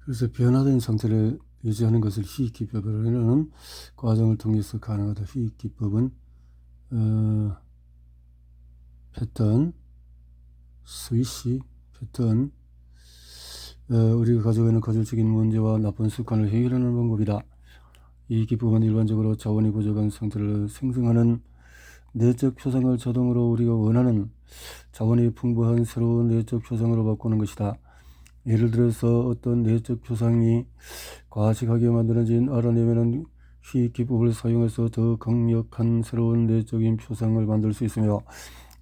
그래서 변화된 상태를 유지하는 것을 희익기법이라고 하는 과정을 통해서 가능하다. 희익기법은 패턴, 스위치, 패턴, 우리가 가지고 있는 거절적인 문제와 나쁜 습관을 해결하는 방법이다. 이 기법은 일반적으로 자원이 부족한 상태를 생성하는 내적 표상을 자동으로 우리가 원하는 자원이 풍부한 새로운 내적 표상으로 바꾸는 것이다. 예를 들어서 어떤 내적 표상이 과식하게 만들어진 알아내면은 희귀기법을 사용해서 더 강력한 새로운 내적인 표상을 만들 수 있으며,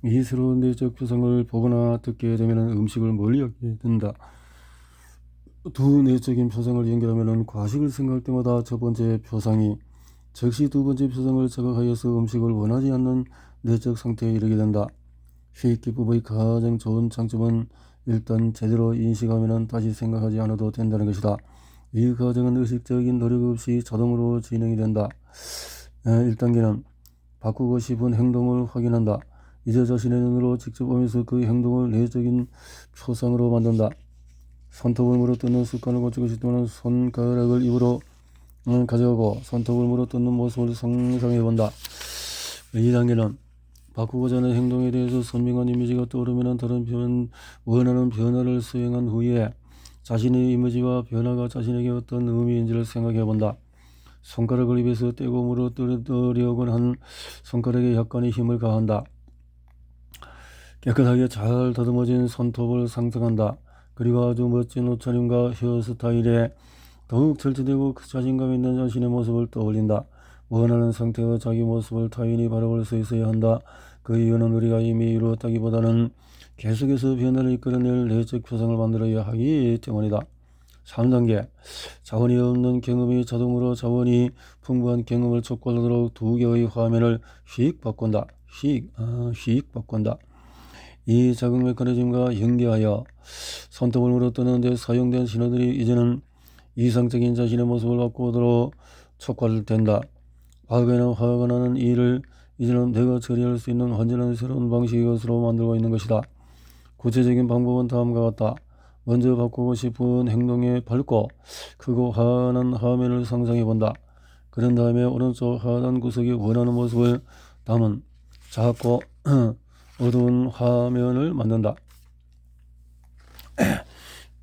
이 새로운 내적 표상을 보거나 듣게 되면 음식을 멀리하게 된다. 두 내적인 표상을 연결하면 과식을 생각할 때마다 첫 번째 표상이 즉시 두 번째 표상을 자극하여서 음식을 원하지 않는 내적 상태에 이르게 된다. 희귀기법의 가장 좋은 장점은 일단 제대로 인식하면 다시 생각하지 않아도 된다는 것이다. 이 과정은 의식적인 노력 없이 자동으로 진행이 된다. 1단계는 바꾸고 싶은 행동을 확인한다. 이제 자신의 눈으로 직접 보면서 그 행동을 내적인 표상으로 만든다. 손톱을 물어뜯는 습관을 고치고 싶다면 손가락을 입으로 가져가고 손톱을 물어뜯는 모습을 상상해본다. 2단계는 바꾸고자 하는 행동에 대해서 선명한 이미지가 떠오르면 다른 원하는 변화를 수행한 후에 자신의 이미지와 변화가 자신에게 어떤 의미인지를 생각해본다. 손가락을 입에서 떼고 물어뜯으려고 한 손가락에 약간의 힘을 가한다. 깨끗하게 잘 다듬어진 손톱을 상상한다. 그리고 아주 멋진 옷차림과 헤어스타일에 더욱 절제되고 자신감 있는 자신의 모습을 떠올린다. 원하는 상태와 자기 모습을 타인이 바라볼 수 있어야 한다. 그 이유는 우리가 이미 이루었다기보다는 계속해서 변화를 이끌어낼 내적 표상을 만들어야 하기 때문이다. 3단계 자원이 없는 경험이 자동으로 자원이 풍부한 경험을 촉구하도록 두 개의 화면을 휙 바꾼다. 휙 바꾼다. 이 자극 메커니즘과 연계하여 손톱을 물어뜯는 데 사용된 신호들이 이제는 이상적인 자신의 모습을 바꾸도록 촉발된다. 과거에는 화가 나는 일을 이제는 내가 처리할 수 있는 완전한 새로운 방식의 것으로 만들고 있는 것이다. 구체적인 방법은 다음과 같다. 먼저 바꾸고 싶은 행동에 밟고 크고 환한 화면을 상상해 본다. 그런 다음에 오른쪽 하단 구석에 원하는 모습을 담은 작고 어두운 화면을 만든다.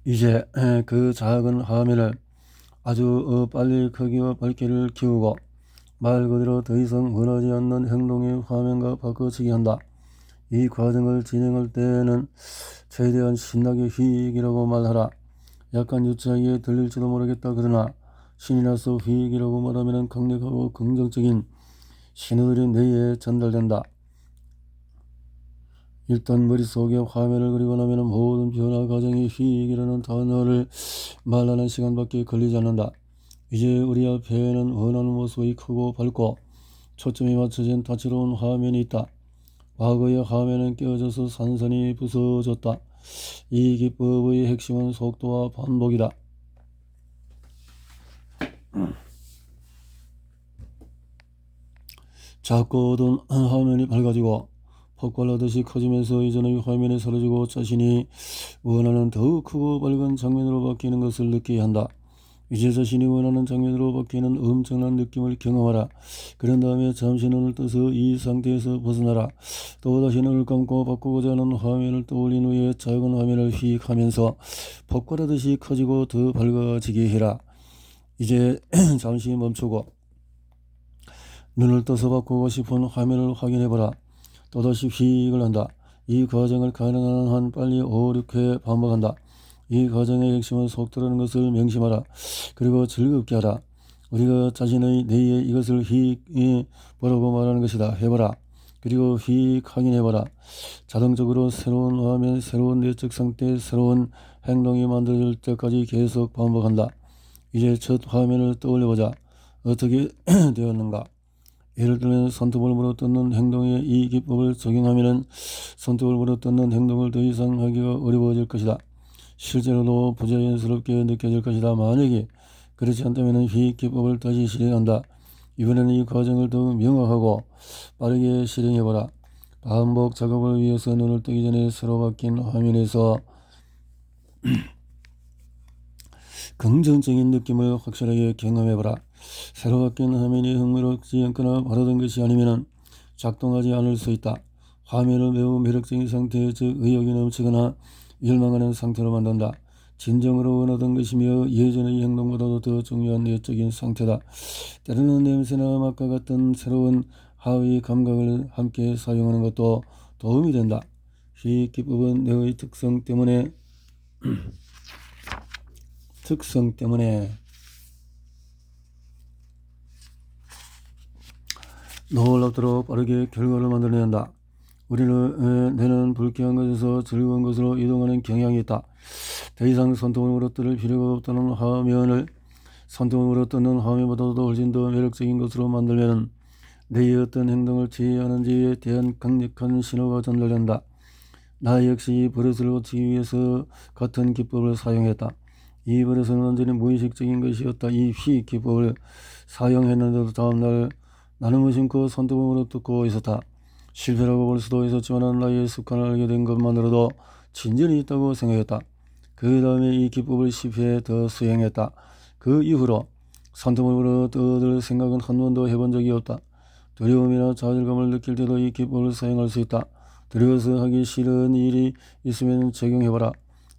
이제 그 작은 화면을 아주 빨리 크기와 밝기를 키우고 말 그대로 더 이상 원하지 않는 행동의 화면과 바꿔치기 한다. 이 과정을 진행할 때는 최대한 신나게 휙이라고 말하라. 약간 유치하게 들릴지도 모르겠다. 그러나 신이 나서 휙이라고 말하면 강력하고 긍정적인 신호들이 뇌에 전달된다. 일단 머릿속에 화면을 그리고 나면 모든 변화 과정이 휙이라는 단어를 말하는 시간밖에 걸리지 않는다. 이제 우리 앞에는 원하는 모습의 크고 밝고 초점이 맞춰진 다채로운 화면이 있다. 과거의 화면은 깨어져서 산산이 부서졌다. 이 기법의 핵심은 속도와 반복이다. 작고 어두운 화면이 밝아지고 폭발하듯이 커지면서 이전의 화면이 사라지고 자신이 원하는 더욱 크고 밝은 장면으로 바뀌는 것을 느끼게 한다. 이제 자신이 원하는 장면으로 바뀌는 엄청난 느낌을 경험하라. 그런 다음에 잠시 눈을 떠서 이 상태에서 벗어나라. 또다시 눈을 감고 바꾸고자 하는 화면을 떠올린 후에 작은 화면을 휙 하면서 폭발하듯이 커지고 더 밝아지게 해라. 이제 잠시 멈추고 눈을 떠서 바꾸고 싶은 화면을 확인해보라. 또다시 휙을 한다. 이 과정을 가능한 한 빨리 5, 6회 반복한다. 이 과정의 핵심은 속도라는 것을 명심하라. 그리고 즐겁게 하라. 우리가 자신의 뇌에 이것을 휙 보라고 말하는 것이다. 해봐라. 그리고 휙 확인해봐라. 자동적으로 새로운 화면, 새로운 내적 상태, 새로운 행동이 만들어질 때까지 계속 반복한다. 이제 첫 화면을 떠올려보자. 어떻게 되었는가? 예를 들면 손톱을 물어뜯는 행동에 이 기법을 적용하면 손톱을 물어뜯는 행동을 더 이상 하기가 어려워질 것이다. 실제로도 부자연스럽게 느껴질 것이다. 만약에 그렇지 않다면 이 기법을 다시 실행한다. 이번에는 이 과정을 더욱 명확하고 빠르게 실행해보라. 반복 작업을 위해서 눈을 뜨기 전에 새로 바뀐 화면에서 긍정적인 느낌을 확실하게 경험해보라. 새로 바뀐 화면이 흥미롭지 않거나 바라던 것이 아니면 작동하지 않을 수 있다. 화면을 매우 매력적인 상태, 즉 의욕이 넘치거나 열망하는 상태로 만든다. 진정으로 원하던 것이며 예전의 행동보다도 더 중요한 내적인 상태다. 때로는 냄새나 맛과 같은 새로운 하위 감각을 함께 사용하는 것도 도움이 된다. 이 기법은 너의 특성 때문에 놀랍도록 빠르게 결과를 만들어낸다. 내는 불쾌한 것에서 즐거운 것으로 이동하는 경향이 있다. 더 이상 손등을 물어뜯을 필요가 없다는 화면을 손등을 물어뜯는 화면보다도 훨씬 더 매력적인 것으로 만들면 내의 어떤 행동을 취하는지에 대한 강력한 신호가 전달된다. 나 역시 버릇을 고치기 위해서 같은 기법을 사용했다. 이 버릇은 완전히 무의식적인 것이었다. 이 기법을 사용했는데도 다음날 나는 무심코 손등으로 뜯고 있었다. 실패라고 볼 수도 있었지만 나의 습관을 알게 된 것만으로도 진전이 있다고 생각했다. 그 다음에 이 기법을 10회 더 수행했다. 그 이후로 손등으로 뜯을 생각은 한 번도 해본 적이 없다. 두려움이나 좌절감을 느낄 때도 이 기법을 사용할 수 있다. 두려워서 하기 싫은 일이 있으면 적용해봐라.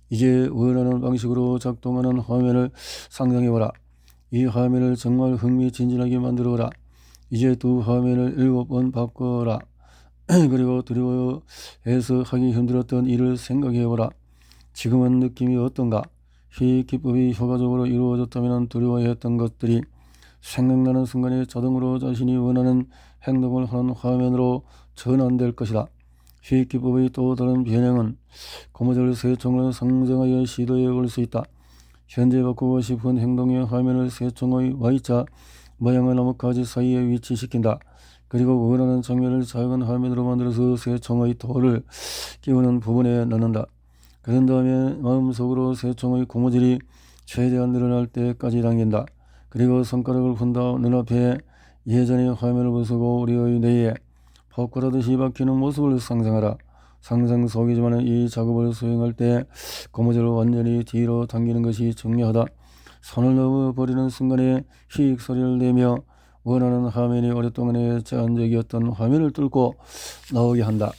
이제 원하는 방식으로 작동하는 화면을 상상해봐라. 이 화면을 정말 흥미진진하게 만들어라. 이제 두 화면을 7번 바꿔라. 그리고 두려워해서 하기 힘들었던 일을 생각해보라. 지금은 느낌이 어떤가? 이 기법이 효과적으로 이루어졌다면 두려워했던 것들이 생각나는 순간에 자동으로 자신이 원하는 행동을 하는 화면으로 전환될 것이다. 이 기법의 또 다른 변형은 고무줄 새총을 상정하여 시도해 볼 수 있다. 현재 바꾸고 싶은 행동의 화면을 새총의 Y자 모양의 나뭇가지 사이에 위치시킨다. 그리고 원하는 장면을 작은 화면으로 만들어서 새총의 돌을 끼우는 부분에 넣는다. 그런 다음에 마음속으로 새총의 고무줄이 최대한 늘어날 때까지 당긴다. 그리고 손가락을 푼다. 눈앞에 예전의 화면을 부수고 우리의 뇌에 popcorn하듯이 박히는 모습을 상상하라. 상상 속이지만 이 작업을 수행할 때 고무줄을 완전히 뒤로 당기는 것이 중요하다. 손을 넣어버리는 순간에 휙 소리를 내며 원하는 화면이 오랫동안 제한적이었던 화면을 뚫고 나오게 한다.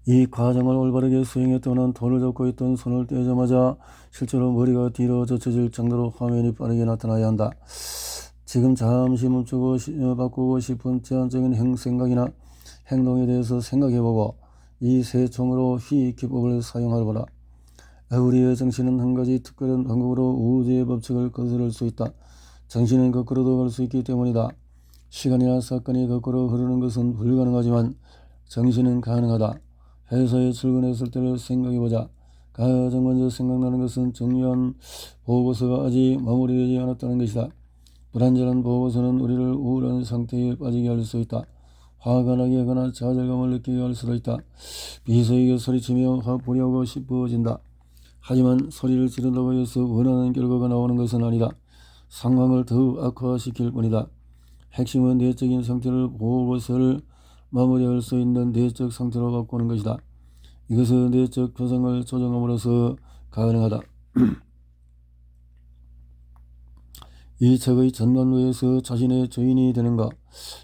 이 과정을 올바르게 수행했던 돌을 잡고 있던 손을 떼자마자 실제로 머리가 뒤로 젖혀질 정도로 화면이 빠르게 나타나야 한다. 지금 잠시 멈추고 바꾸고 싶은 제한적인 생각이나 행동에 대해서 생각해보고 이 새총으로 기법을 사용하라. 우리의 정신은 한 가지 특별한 방법으로 우주의 법칙을 거스를 수 있다. 정신은 거꾸로도 갈 수 있기 때문이다. 시간이나 사건이 거꾸로 흐르는 것은 불가능하지만 정신은 가능하다. 회사에 출근했을 때를 생각해보자. 가장 먼저 생각나는 것은 중요한 보고서가 아직 마무리되지 않았다는 것이다. 불완전한 보고서는 우리를 우울한 상태에 빠지게 할 수 있다. 화가 나게 하거나 좌절감을 느끼게 할 수도 있다. 비서에게 소리치며 화풀이하고 싶어진다. 하지만 소리를 지른다고 해서 원하는 결과가 나오는 것은 아니다. 상황을 더욱 악화시킬 뿐이다. 핵심은 내적인 상태를 보고서를 마무리할 수 있는 내적 상태로 바꾸는 것이다. 이것은 내적 표정을 조정함으로써 가능하다. 이 책의 전반부에서 자신의 주인이 되는 것,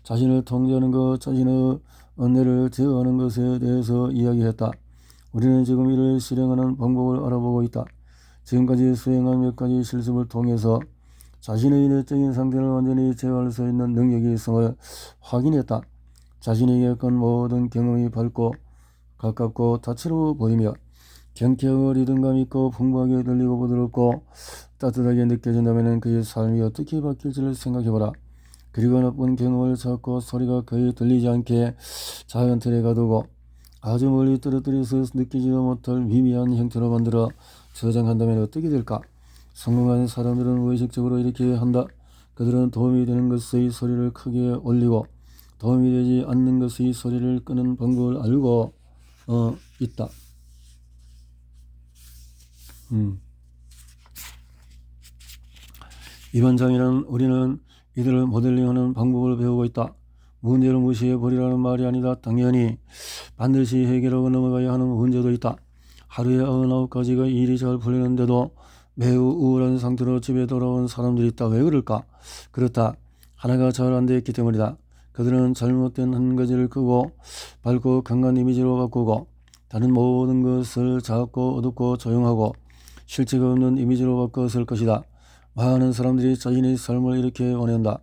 자신을 통제하는 것, 자신의 언내를 제어하는 것에 대해서 이야기했다. 우리는 지금 이를 실행하는 방법을 알아보고 있다. 지금까지 수행한 몇 가지 실습을 통해서 자신의 내적인 상태를 완전히 제어할 수 있는 능력이 있음을 확인했다. 자신이 겪은 모든 경험이 밝고 가깝고 다채로워 보이며 경쾌하고 리듬감 있고 풍부하게 들리고 부드럽고 따뜻하게 느껴진다면 그의 삶이 어떻게 바뀔지를 생각해보라. 그리고 나쁜 경험을 찾고 소리가 거의 들리지 않게 작은 틀에 가두고 아주 멀리 떨어뜨려서 느끼지도 못할 미미한 형태로 만들어 저장한다면 어떻게 될까? 성공한 사람들은 의식적으로 이렇게 한다. 그들은 도움이 되는 것의 소리를 크게 올리고 도움이 되지 않는 것의 소리를 끄는 방법을 알고 있다. 이번 장에는 우리는 이들을 모델링하는 방법을 배우고 있다. 문제를 무시해 버리라는 말이 아니다. 당연히 반드시 해결하고 넘어가야 하는 문제도 있다. 하루에 99가지가 일이 잘 풀리는데도 매우 우울한 상태로 집에 돌아온 사람들이 있다. 왜 그럴까? 그렇다. 하나가 잘 안 되었기 때문이다. 그들은 잘못된 한 가지를 끄고 밝고 강한 이미지로 바꾸고 다른 모든 것을 작고 어둡고 조용하고 실체가 없는 이미지로 바꿨을 것이다. 많은 사람들이 자신의 삶을 이렇게 원한다.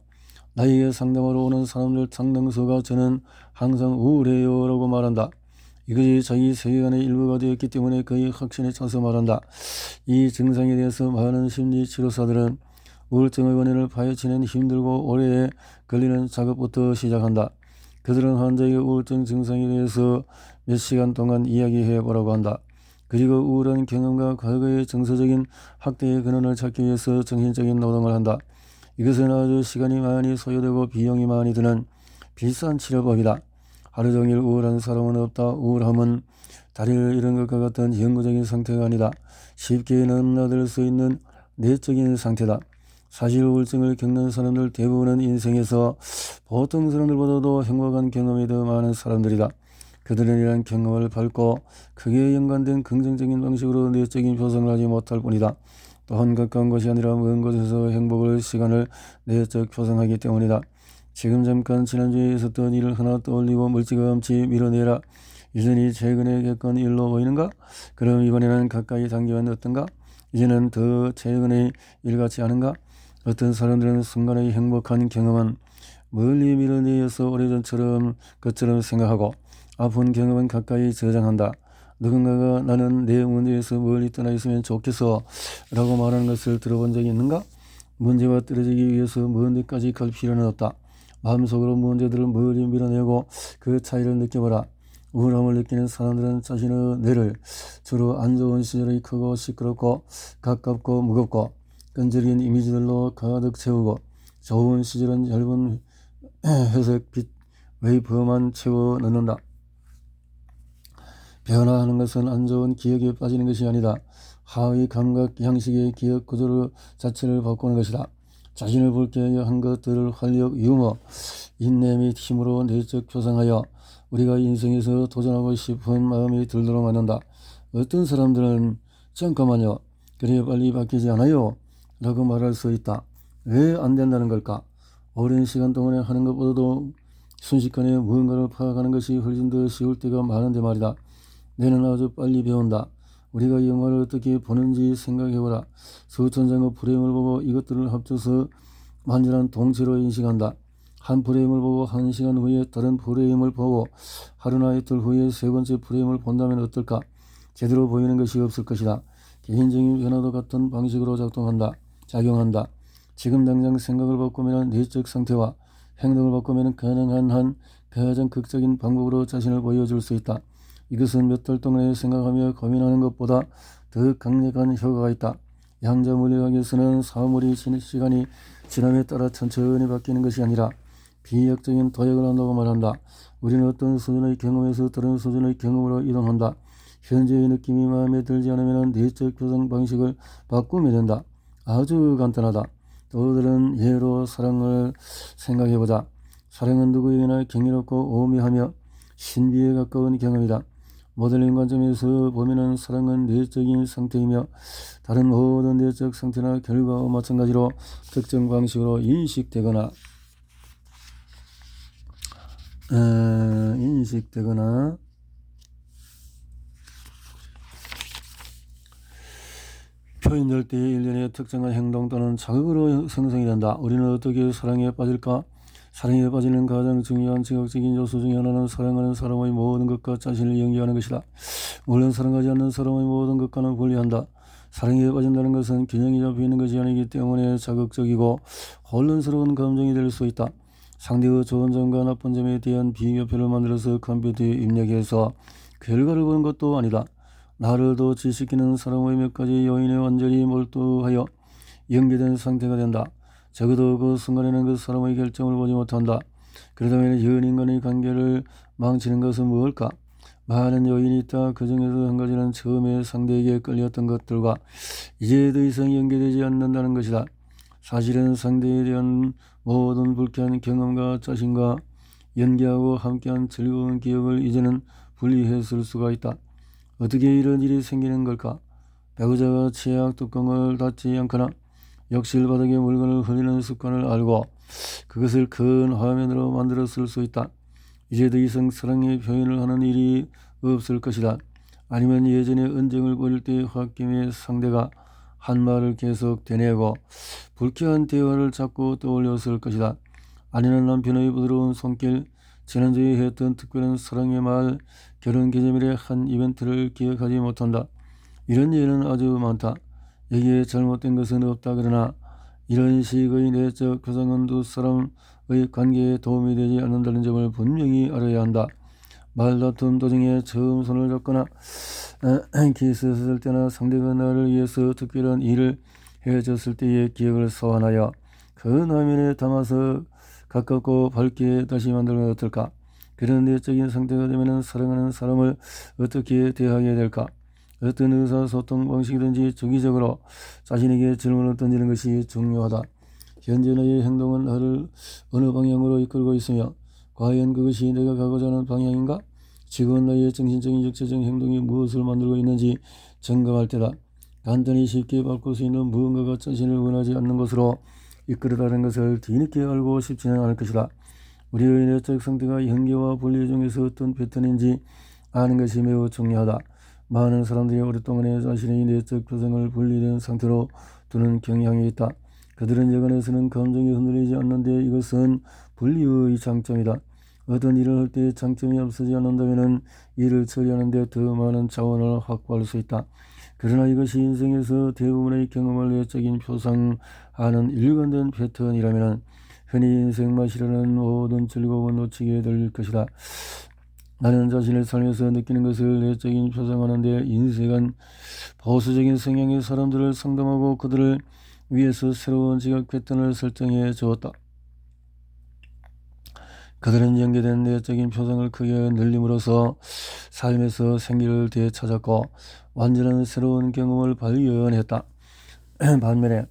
나에게 상담하러 오는 사람들 상당수가 저는 항상 우울해요 라고 말한다. 이것이 자기 세계관의 일부가 되었기 때문에 그의 확신에 차서 말한다. 이 증상에 대해서 많은 심리치료사들은 우울증의 원인을 파헤치는 힘들고 오래 걸리는 작업부터 시작한다. 그들은 환자에게 우울증 증상에 대해서 몇 시간 동안 이야기해 보라고 한다. 그리고 우울한 경험과 과거의 정서적인 학대의 근원을 찾기 위해서 정신적인 노동을 한다. 이것은 아주 시간이 많이 소요되고 비용이 많이 드는 비싼 치료법이다. 하루 종일 우울한 사람은 없다. 우울함은 다리를 잃은 것과 같은 영구적인 상태가 아니다. 쉽게 넘나들 수 있는 내적인 상태다. 사실 우울증을 겪는 사람들 대부분은 인생에서 보통 사람들보다도 행복한 경험이 더 많은 사람들이다. 그들은 이러한 경험을 밟고 크게 연관된 긍정적인 방식으로 내적인 표성을 하지 못할 뿐이다. 또한 가까운 것이 아니라 먼 곳에서 행복을 시간을 내적 표성하기 때문이다. 지금 잠깐 지난주에 있었던 일을 하나 떠올리고 멀찌감치 밀어내라. 이전이 최근에 겪은 일로 보이는가? 그럼 이번에는 가까이 당기면 어떤가? 이제는 더 최근의 일 같지 않은가? 어떤 사람들은 순간의 행복한 경험은 멀리 밀어내어서 오래전처럼 것처럼 생각하고 아픈 경험은 가까이 저장한다. 누군가가 나는 내 문제에서 멀리 떠나 있으면 좋겠어 라고 말하는 것을 들어본 적이 있는가? 문제와 떨어지기 위해서 먼 데까지 갈 필요는 없다. 마음속으로 문제들을 멀리 밀어내고 그 차이를 느껴보라. 우울함을 느끼는 사람들은 자신의 뇌를 주로 안 좋은 시절이 크고 시끄럽고 가깝고 무겁고 끈질긴 이미지들로 가득 채우고 좋은 시절은 얇은 회색 빛 웨이브만 채워 넣는다. 변화하는 것은 안 좋은 기억에 빠지는 것이 아니다. 하위 감각 양식의 기억 구조 자체를 바꾸는 것이다. 자신을 붉게 한 것들을 활력, 유머, 인내 및 힘으로 내적 표상하여 우리가 인생에서 도전하고 싶은 마음이 들도록 만든다. 어떤 사람들은 잠깐만요. 그래 빨리 바뀌지 않아요? 라고 말할 수 있다. 왜 안 된다는 걸까? 오랜 시간 동안에 하는 것보다도 순식간에 무언가를 파악하는 것이 훨씬 더 쉬울 때가 많은데 말이다. 뇌는 아주 빨리 배운다. 우리가 영화를 어떻게 보는지 생각해보라. 수천 장의 프레임을 보고 이것들을 합쳐서 완전한 동체로 인식한다. 한 프레임을 보고 1시간 후에 다른 프레임을 보고 하루나 이틀 후에 세 번째 프레임을 본다면 어떨까? 제대로 보이는 것이 없을 것이다. 개인적인 변화도 같은 방식으로 작용한다. 지금 당장 생각을 바꾸면 내적 상태와 행동을 바꾸면 가능한 한 가장 극적인 방법으로 자신을 보여줄 수 있다. 이것은 몇 달 동안에 생각하며 고민하는 것보다 더 강력한 효과가 있다. 양자 물리학에서는 사물이 시간이 지남에 따라 천천히 바뀌는 것이 아니라 비약적인 도약을 한다고 말한다. 우리는 어떤 수준의 경험에서 다른 수준의 경험으로 이동한다. 현재의 느낌이 마음에 들지 않으면 내적 표정 방식을 바꾸면 된다. 아주 간단하다. 또 다른 예로 사랑을 생각해보자. 사랑은 누구에게나 경이롭고 오묘하며 신비에 가까운 경험이다. 모델링 관점에서 보면 사랑은 내적인 상태이며 다른 모든 내적 상태나 결과와 마찬가지로 특정 방식으로 인식되거나 표현될 때의 일련의 특정한 행동 또는 자극으로 생성이 된다. 우리는 어떻게 사랑에 빠질까? 사랑에 빠지는 가장 중요한 지각적인 요소 중에 하나는 사랑하는 사람의 모든 것과 자신을 연기하는 것이다. 물론 사랑하지 않는 사람의 모든 것과는 분리한다. 사랑에 빠진다는 것은 균형이 잡혀있는 것이 아니기 때문에 자극적이고 혼란스러운 감정이 될 수 있다. 상대의 좋은 점과 나쁜 점에 대한 비교표를 만들어서 컴퓨터에 입력해서 결과를 보는 것도 아니다. 나를 더 지식있는 사람의 몇 가지 요인에 완전히 몰두하여 연계된 상태가 된다. 적어도 그 순간에는 그 사람의 결정을 보지 못한다. 그러다면 연인 간의 관계를 망치는 것은 무엇일까? 많은 요인이 있다. 그 중에서 한 가지는 처음에 상대에게 끌렸던 것들과 이제 더 이상 연계되지 않는다는 것이다. 사실은 상대에 대한 모든 불쾌한 경험과 자신과 연계하고 함께한 즐거운 기억을 이제는 분리했을 수가 있다. 어떻게 이런 일이 생기는 걸까? 배우자가 치약 뚜껑을 닫지 않거나 욕실 바닥에 물건을 흘리는 습관을 알고 그것을 큰 화면으로 만들었을 수 있다. 이제 더 이상 사랑의 표현을 하는 일이 없을 것이다. 아니면 예전에 언쟁을 벌일 때 홧김에 상대가 한 말을 계속 되뇌고 불쾌한 대화를 자꾸 떠올렸을 것이다. 아내는 남편의 부드러운 손길, 지난주에 했던 특별한 사랑의 말, 결혼 기념일의 한 이벤트를 기억하지 못한다. 이런 예는 아주 많다. 여기에 잘못된 것은 없다. 그러나 이런 식의 내적 표상은 두 사람의 관계에 도움이 되지 않는다는 점을 분명히 알아야 한다. 말다툼 도중에 처음 손을 잡거나 키스했을 때나 상대가 나를 위해서 특별한 일을 해줬을 때의 기억을 소환하여 그 화면에 담아서 가깝고 밝게 다시 만들면 어떨까? 그런 내적인 상태가 되면 사랑하는 사람을 어떻게 대하게 될까? 어떤 의사소통 방식이든지 주기적으로 자신에게 질문을 던지는 것이 중요하다. 현재 너의 행동은 나를 어느 방향으로 이끌고 있으며 과연 그것이 내가 가고자 하는 방향인가? 지금 너의 정신적인 육체적인 행동이 무엇을 만들고 있는지 점검할 때다. 간단히 쉽게 바꿀 수 있는 무언가가 자신을 원하지 않는 것으로 이끌어다는 것을 뒤늦게 알고 싶지는 않을 것이다. 우리의 내적 상태가 형계와 분리 중에서 어떤 패턴인지 아는 것이 매우 중요하다. 많은 사람들이 오랫동안 자신의 내적 표정을 분리된 상태로 두는 경향이 있다. 그들은 여간에서는 감정이 흔들리지 않는데 이것은 분리의 장점이다. 어떤 일을 할 때 장점이 없어지지 않는다면 일을 처리하는 데 더 많은 자원을 확보할 수 있다. 그러나 이것이 인생에서 대부분의 경험을 내적인 표상하는 일관된 패턴이라면 흔히 인생 맛이라는 모든 즐거움을 놓치게 될 것이다. 나는 자신의 삶에서 느끼는 것을 내적인 표상하는 데 인색한 보수적인 성향의 사람들을 상담하고 그들을 위해서 새로운 지각 패턴을 설정해 주었다. 그들은 연계된 내적인 표상을 크게 늘림으로써 삶에서 생기를 되찾았고 완전한 새로운 경험을 발견했다. 반면에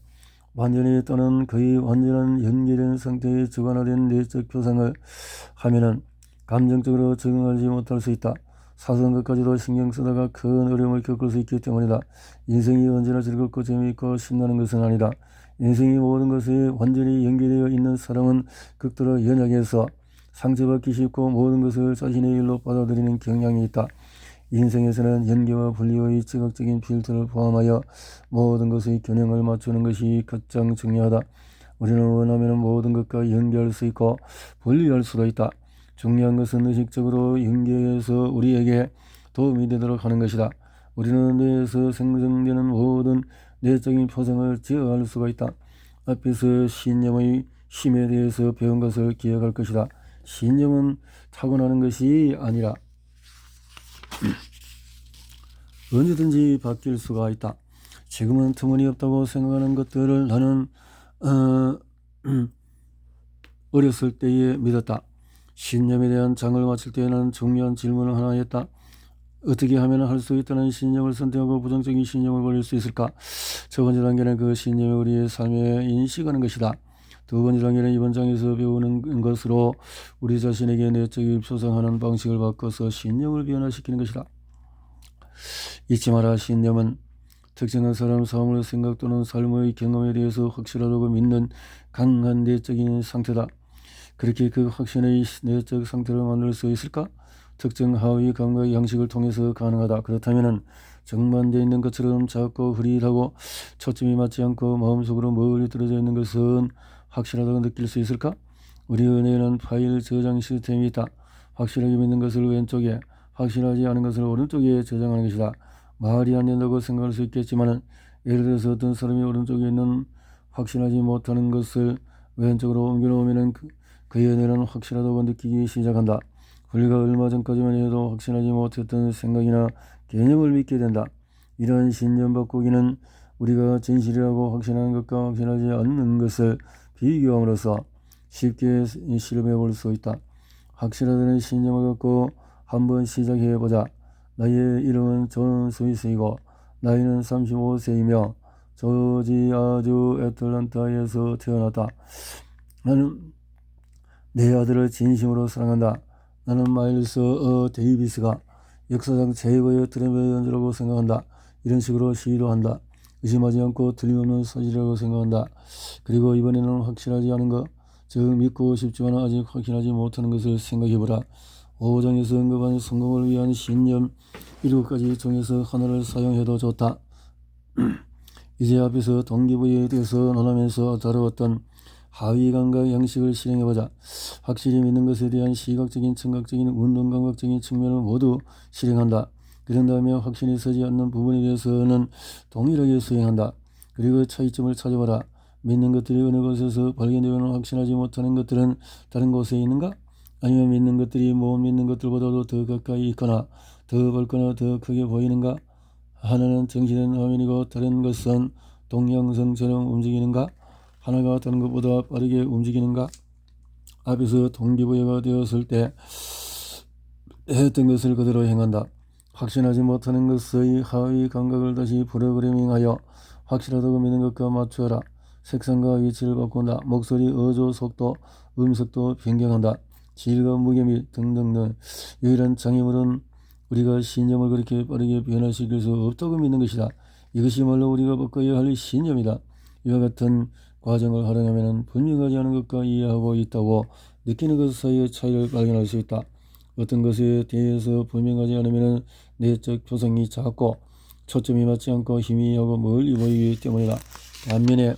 완전히 또는 거의 완전한 연계된 상태의 주관화된 내적 표상을 하면은 감정적으로 적응하지 못할 수 있다. 사소한 것까지도 신경 쓰다가 큰 어려움을 겪을 수 있기 때문이다. 인생이 언제나 즐겁고 재미있고 신나는 것은 아니다. 인생이 모든 것에 완전히 연계되어 있는 사람은 극도로 연약해서 상처받기 쉽고 모든 것을 자신의 일로 받아들이는 경향이 있다. 인생에서는 연계와 분리의 지각적인 필터를 포함하여 모든 것의 균형을 맞추는 것이 가장 중요하다. 우리는 원하면 모든 것과 연계할 수 있고 분리할 수도 있다. 중요한 것은 의식적으로 연계해서 우리에게 도움이 되도록 하는 것이다. 우리는 뇌에서 생성되는 모든 내적인 표정을 제어할 수가 있다. 앞에서 신념의 힘에 대해서 배운 것을 기억할 것이다. 신념은 타고나는 것이 아니라 언제든지 바뀔 수가 있다. 지금은 터무니없다고 생각하는 것들을 나는 어렸을 때에 믿었다. 신념에 대한 장을 마칠 때 나는 중요한 질문을 하나 했다. 어떻게 하면 할 수 있다는 신념을 선택하고 부정적인 신념을 버릴 수 있을까? 첫 번째 단계는 그 신념을 우리의 삶에 인식하는 것이다. 두 번째 단계는 이번 장에서 배우는 것으로 우리 자신에게 내적인 표상하는 방식을 바꿔서 신념을 변화시키는 것이다. 잊지 마라. 신념은 특정한 사람, 사물, 생각 또는 삶의 경험에 대해서 확실하다고 믿는 강한 내적인 상태다. 그렇게 그 확신의 내적 상태를 만들 수 있을까? 특정 하위 감각 양식을 통해서 가능하다. 그렇다면 정반되어 있는 것처럼 작고 흐릿하고 초점이 맞지 않고 마음속으로 멀리 떨어져 있는 것은 확실하다고 느낄 수 있을까? 우리의 뇌에는 파일 저장 시스템이 있다. 확실하게 믿는 것을 왼쪽에, 확실하지 않은 것을 오른쪽에 저장하는 것이다. 말이 안 된다고 생각할 수 있겠지만 예를 들어서 어떤 사람이 오른쪽에 있는 확신하지 못하는 것을 왼쪽으로 옮겨놓으면 그의 뇌는 확실하다고 느끼기 시작한다. 불과 얼마 전까지만 해도 확신하지 못했던 생각이나 개념을 믿게 된다. 이러한 신념 바꾸기는 우리가 진실이라고 확신하는 것과 확신하지 않는 것을 비교함으로써 쉽게 실험해 볼 수 있다. 확실하다는 신념을 갖고 한번 시작해 보자. 나의 이름은 존 스위스이고 나이는 35세이며 조지아주 애틀랜타에서 태어났다. 나는 내 아들을 진심으로 사랑한다. 나는 마일스 데이비스가 역사상 최고의 트럼프의 연주라고 생각한다. 이런 식으로 시위도 한다. 의심하지 않고 틀림없는 사실이라고 생각한다. 그리고 이번에는 확실하지 않은 것, 즉 믿고 싶지만 아직 확인하지 못하는 것을 생각해보라. 5장에서 언급한 성공을 위한 신념 7가지 중에서 하나를 사용해도 좋다. 이제 앞에서 동기부여에 대해서 논하면서 다루었던 하위감각 양식을 실행해보자. 확실히 믿는 것에 대한 시각적인, 청각적인, 운동감각적인 측면을 모두 실행한다. 그런 다음에 확신이 서지 않는 부분에 대해서는 동일하게 수행한다. 그리고 차이점을 찾아봐라. 믿는 것들이 어느 곳에서 발견되거나 확신하지 못하는 것들은 다른 곳에 있는가? 아니면 믿는 것들이 못 믿는 것들보다도 더 가까이 있거나 더 밝거나 더 크게 보이는가? 하나는 정지된 화면이고 다른 것은 동영상처럼 움직이는가? 하나가 다른 것보다 빠르게 움직이는가? 앞에서 동기부여가 되었을 때 했던 것을 그대로 행한다. 확신하지 못하는 것의 하위 감각을 다시 프로그래밍하여 확실하다고 믿는 것과 맞추어라. 색상과 위치를 바꾼다. 목소리, 어조, 속도, 음색도 변경한다. 질과 무게 및 등등등. 유일한 장애물은 우리가 신념을 그렇게 빠르게 변화시킬 수 없다고 믿는 것이다. 이것이말로 우리가 바꿔야 할 신념이다. 이와 같은 과정을 활용하면 분명하지 않은 것과 이해하고 있다고 느끼는 것 사이의 차이를 발견할 수 있다. 어떤 것에 대해서 분명하지 않으면 내적 표성이 작고 초점이 맞지 않고 희미하고 멀리 보이기 때문이다. 반면에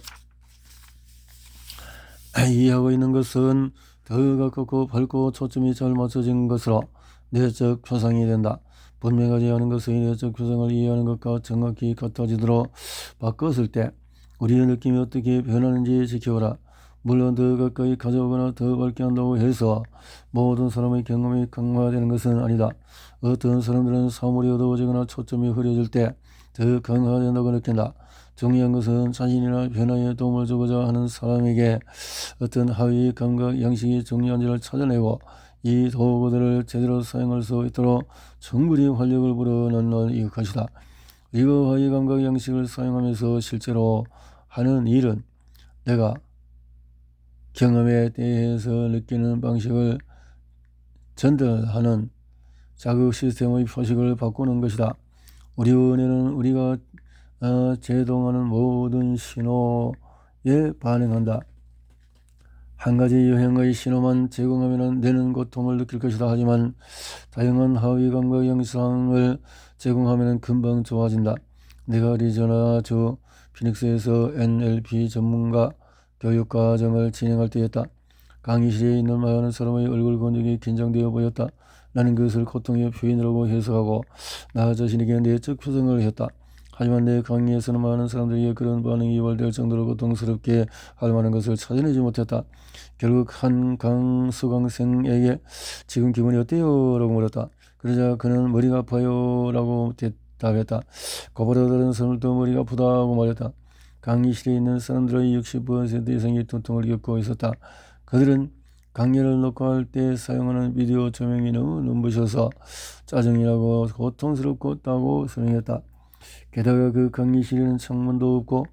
이해하고 있는 것은 더 가깝고 밝고 초점이 잘 맞춰진 것으로 내적 표상이 된다. 분명하지 않은 것의 내적 표상을 이해하는 것과 정확히 같아지도록 바꿨을 때 우리의 느낌이 어떻게 변하는지 지켜보라. 물론 더 가까이 가져오거나 더 밝게 한다고 해서 모든 사람의 경험이 강화되는 것은 아니다. 어떤 사람들은 사물이 어두워지거나 초점이 흐려질 때 더 강화된다고 느낀다. 중요한 것은 자신이나 변화에 도움을 주고자 하는 사람에게 어떤 하위 감각 양식이 중요한지를 찾아내고 이 도구들을 제대로 사용할 수 있도록 충분히 활력을 불어넣는 것이다. 그리고 하위 감각 양식을 사용하면서 실제로 하는 일은 내가 경험에 대해서 느끼는 방식을 전달하는 자극 시스템의 표식을 바꾸는 것이다. 우리 은혜는 우리가 제동하는 모든 신호에 반응한다. 한 가지 유형의 신호만 제공하면 내는 고통을 느낄 것이다. 하지만 다양한 하위 감각 영상을 제공하면 금방 좋아진다. 내가 애리조나주 피닉스에서 NLP 전문가 교육과정을 진행할 때였다. 강의실에 있는 많은 사람의 얼굴 근육이 긴장되어 보였다. 나는 그것을 고통의 표현이라고 해석하고 나 자신에게 내적 표정을 했다. 하지만 내 강의에서는 많은 사람들에게 그런 반응이 유발될 정도로 고통스럽게 할 만한 것을 찾아내지 못했다. 결국 한 수강생에게 지금 기분이 어때요? 라고 물었다. 그러자 그는 머리가 아파요 라고 대답했다. 그보다 다른 사람들도 머리가 아프다고 말했다. 강의실에 있는 사람들의 60% 이상이 두통을 겪고 있었다. 그들은 강연을 녹화할 때 사용하는 비디오 조명이 너무 눈부셔서 짜증이라고 고통스럽다고 설명했다. 게다가 그 강의실에는 창문도 없고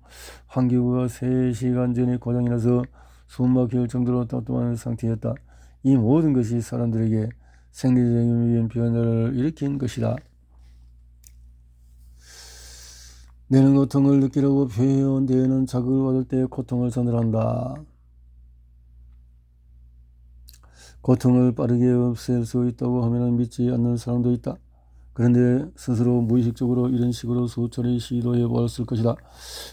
환기구가 3시간 전에 고장이 나서 숨 막힐 정도로 따뜻한 상태였다. 이 모든 것이 사람들에게 생리적인 변화를 일으킨 것이다. 내는 고통을 느끼라고 표현되는 자극을 받을 때 고통을 전달한다. 고통을 빠르게 없앨 수 있다고 하면 믿지 않는 사람도 있다. 그런데 스스로 무의식적으로 이런 식으로 수차례 시도해 보았을 것이다.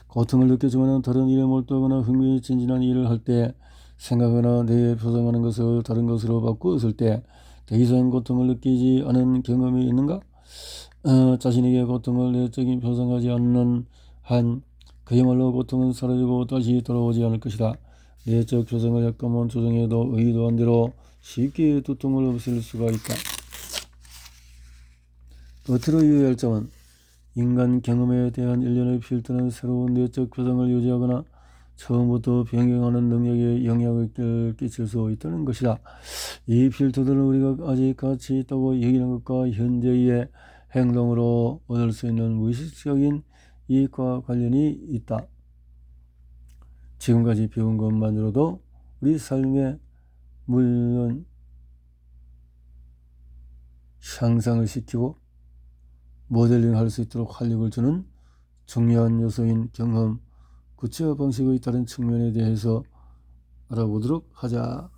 고통을 느꼈지만 다른 일에 몰두하거나 흥미진진한 일을 할 때 생각하거나 내 표상하는 것을 다른 것으로 바꾸었을 때 더 이상 고통을 느끼지 않은 경험이 있는가? 자신에게 고통을 내적인 표상하지 않는 한 그야말로 고통은 사라지고 다시 돌아오지 않을 것이다. 내적 표상을 약간만 조정해도 의도한 대로 쉽게 두통을 없앨 수가 있다. 끝으로 유의할 점은 인간 경험에 대한 일련의 필터는 새로운 내적 표상을 유지하거나 처음부터 변경하는 능력에 영향을 끼칠 수 있다는 것이다. 이 필터들은 우리가 아직 가치 있다고 여기는 것과 현재의 행동으로 얻을 수 있는 무의식적인 이익과 관련이 있다. 지금까지 배운 것만으로도 우리 삶에 물론 향상을 시키고 모델링 할 수 있도록 활력을 주는 중요한 요소인 경험, 구체화 방식의 다른 측면에 대해서 알아보도록 하자.